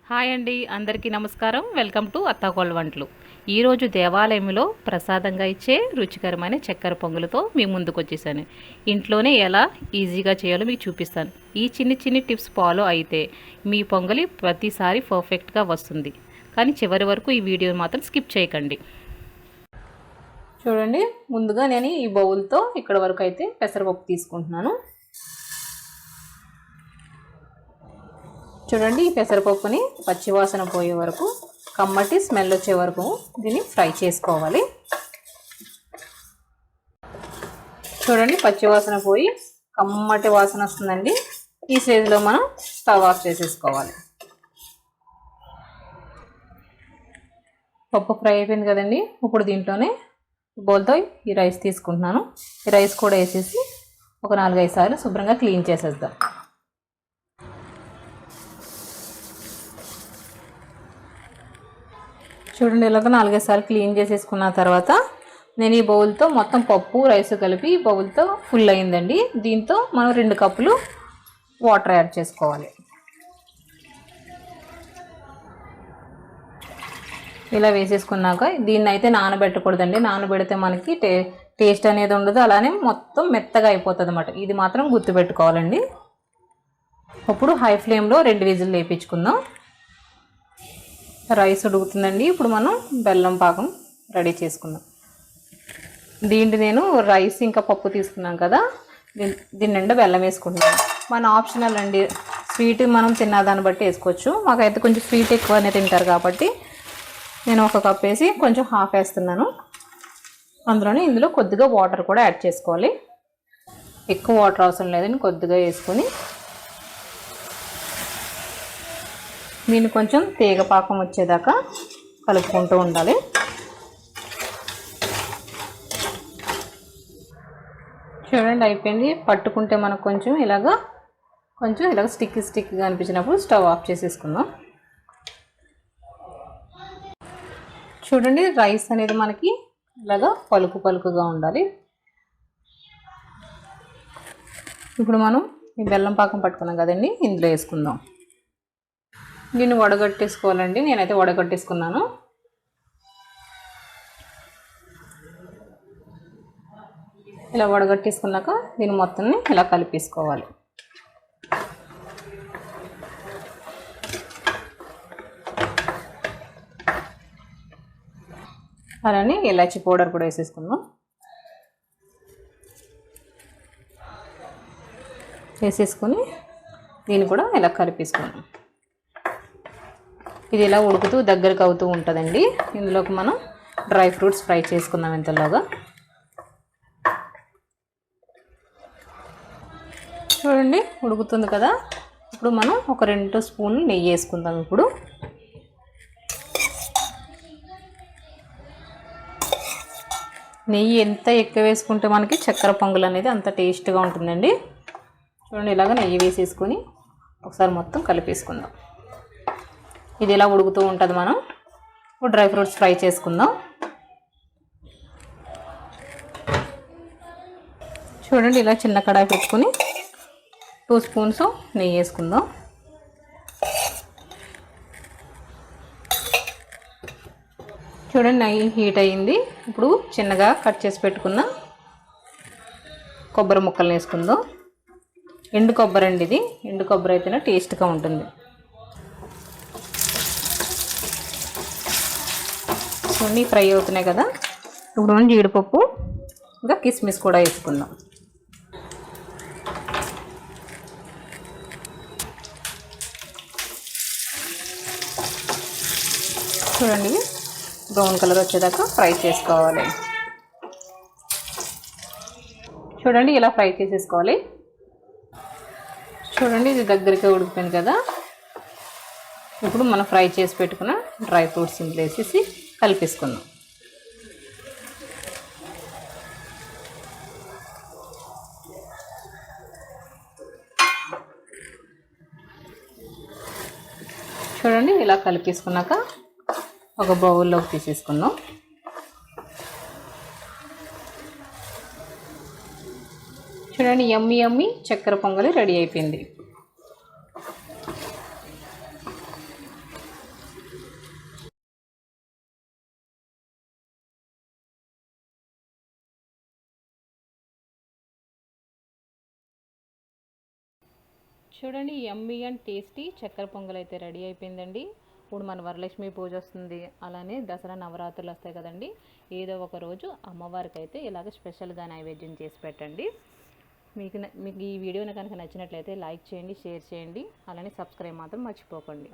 Hi అండి, అందరికీ నమస్కారం. వెల్కమ్ టు అత్తాకోళ్ళ వంటలు. ఈరోజు దేవాలయంలో ప్రసాదంగా ఇచ్చే రుచికరమైన చక్కెర పొంగలతో మీ ముందుకు వచ్చేసాను. ఇంట్లోనే ఎలా ఈజీగా చేయాలో మీకు చూపిస్తాను. ఈ చిన్ని టిప్స్ ఫాలో అయితే మీ పొంగలి ప్రతిసారి పర్ఫెక్ట్గా వస్తుంది. కానీ చివరి వరకు ఈ వీడియోని మాత్రం స్కిప్ చేయకండి. చూడండి, ముందుగా నేను ఈ బౌల్తో ఇక్కడ వరకు అయితే పెసరపప్పు తీసుకుంటున్నాను. చూడండి, ఈ పెసరపప్పుని పచ్చివాసన పోయే వరకు, కమ్మటి స్మెల్ వచ్చే వరకు దీన్ని ఫ్రై చేసుకోవాలి. చూడండి, పచ్చివాసన పోయి కమ్మటి వాసన వస్తుందండి. ఈ స్టేజ్లో మనం స్టవ్ ఆఫ్ చేసేసుకోవాలి. పప్పు ఫ్రై అయిపోయింది కదండి. ఇప్పుడు దీంట్లోనే బౌల్తో ఈ రైస్ తీసుకుంటున్నాను. ఈ రైస్ కూడా వేసేసి ఒక 4-5 సార్లు శుభ్రంగా క్లీన్ చేసేద్దాం. చూడండి, ఇలాగ 4-5 సార్లు క్లీన్ చేసేసుకున్న తర్వాత నేను ఈ బౌల్తో మొత్తం పప్పు రైస్ కలిపి బౌల్తో ఫుల్ అయిందండి. దీంతో మనం 2 కప్పులు వాటర్ యాడ్ చేసుకోవాలి. ఇలా వేసేసుకున్నాక దీన్ని అయితే నానబెట్టకూడదండి. నానబెడితే మనకి టేస్ట్ అనేది ఉండదు, అలానే మొత్తం మెత్తగా అయిపోతుంది అన్నమాట. ఇది మాత్రం గుర్తుపెట్టుకోవాలండి. ఇప్పుడు హై ఫ్లేమ్లో 2 విజిల్ వేయించుకుందాం. రైస్ ఉడుకుతుందండి. ఇప్పుడు మనం బెల్లం పాకం రెడీ చేసుకుందాం. దీంట్లో నేను రైస్ ఇంకా పప్పు తీసుకున్నాం కదా, దీని నిండా బెల్లం వేసుకుంటున్నాను. మన ఆప్షనల్ అండి, స్వీట్ మనం తిన్నదాన్ని బట్టి వేసుకోవచ్చు. మాకైతే కొంచెం స్వీట్ ఎక్కువనే తింటారు కాబట్టి నేను 1 కప్ వేసి కొంచెం హాఫ్ వేస్తున్నాను. ఇందులో కొద్దిగా వాటర్ కూడా యాడ్ చేసుకోవాలి. ఎక్కువ వాటర్ అవసరం లేదని కొద్దిగా వేసుకొని దీన్ని కొంచెం తీగ పాకం వచ్చేదాకా కలుపుకుంటూ ఉండాలి. చూడండి, అయిపోయింది. పట్టుకుంటే మనకు కొంచెం ఇలాగ స్టిక్గా అనిపించినప్పుడు స్టవ్ ఆఫ్ చేసేసుకుందాం. చూడండి, రైస్ అనేది మనకి ఇలాగా పలుకుగా ఉండాలి. ఇప్పుడు మనం ఈ బెల్లం పాకం పట్టుకున్నాం కదండి, ఇందులో వేసుకుందాం. దీన్ని వడగట్టేసుకోవాలండి. నేనైతే వడగట్టేసుకున్నాను. ఇలా వడగట్టేసుకున్నాక దీన్ని మొత్తాన్ని ఇలా కలిపేసుకోవాలి. అలానే ఇలాచి పౌడర్ కూడా వేసేసుకుందాం. వేసేసుకొని దీన్ని కూడా ఇలా కలిపేసుకుందాం. ఇది ఇలా ఉడుకుతూ దగ్గరకు అవుతూ ఉంటుందండి. ఇందులోకి మనం డ్రై ఫ్రూట్స్ ఫ్రై చేసుకుందాం. ఇంతలోగా చూడండి, ఉడుకుతుంది కదా. ఇప్పుడు మనం ఒక 2 స్పూన్లు నెయ్యి వేసుకుందాం. ఇప్పుడు నెయ్యి ఎంత ఎక్కువ వేసుకుంటే మనకి చక్కెర పొంగల్ అనేది అంత టేస్ట్గా ఉంటుందండి. చూడండి, ఇలాగ నెయ్యి వేసేసుకొని ఒకసారి మొత్తం కలిపేసుకుందాం. ఇది ఇలా ఉడుకుతూ ఉంటుంది. మనం ఇప్పుడు డ్రై ఫ్రూట్స్ ఫ్రై చేసుకుందాం. చూడండి, ఇలా చిన్న కడాయి పెట్టుకుని 2 స్పూన్స్ నెయ్యి వేసుకుందాం. చూడండి, నెయ్యి హీట్ అయ్యింది. ఇప్పుడు చిన్నగా కట్ చేసి పెట్టుకున్న కొబ్బరి ముక్కలు వేసుకుందాం. ఎండు కొబ్బరి అండి ఇది. ఎండు కొబ్బరి అయితేనే టేస్ట్గా ఉంటుంది. చూడండి, ఫ్రై అవుతున్నాయి కదా. ఇప్పుడు మనం జీడిపప్పు ఇంకా కిస్మిస్ కూడా వేసుకుందాం. చూడండి, బ్రౌన్ కలర్ వచ్చేదాకా ఫ్రై చేసుకోవాలి. చూడండి, ఇలా ఫ్రై చేసేసుకోవాలి. చూడండి, ఇది దగ్గరికి ఉడికిపోయింది కదా. ఇప్పుడు మనం ఫ్రై చేసి పెట్టుకున్న డ్రై ఫ్రూట్స్ ఇందులో వేసేసి కలిపేసుకుందాం. చూడండి, ఇలా కలిపేసుకున్నాక ఒక బౌల్లోకి తీసేసుకుందాం. చూడండి, యమ్మీ చక్కెర పొంగలి రెడీ అయిపోయింది. చూడండి యమ్మీ అండ్ టేస్టీ చక్కెర పొంగల్ అయితే రెడీ అయిపోయిందండి. ఇప్పుడు మన వరలక్ష్మి పూజ వస్తుంది, అలానే దసరా నవరాత్రులు వస్తాయి కదండి. ఏదో ఒక రోజు అమ్మవారికి అయితే ఇలాగ స్పెషల్గా నైవేద్యం చేసి పెట్టండి. మీకు ఈ వీడియో కనుక నచ్చినట్లయితే లైక్ చేయండి, షేర్ చేయండి, అలానే సబ్స్క్రైబ్ మాత్రం మర్చిపోకండి.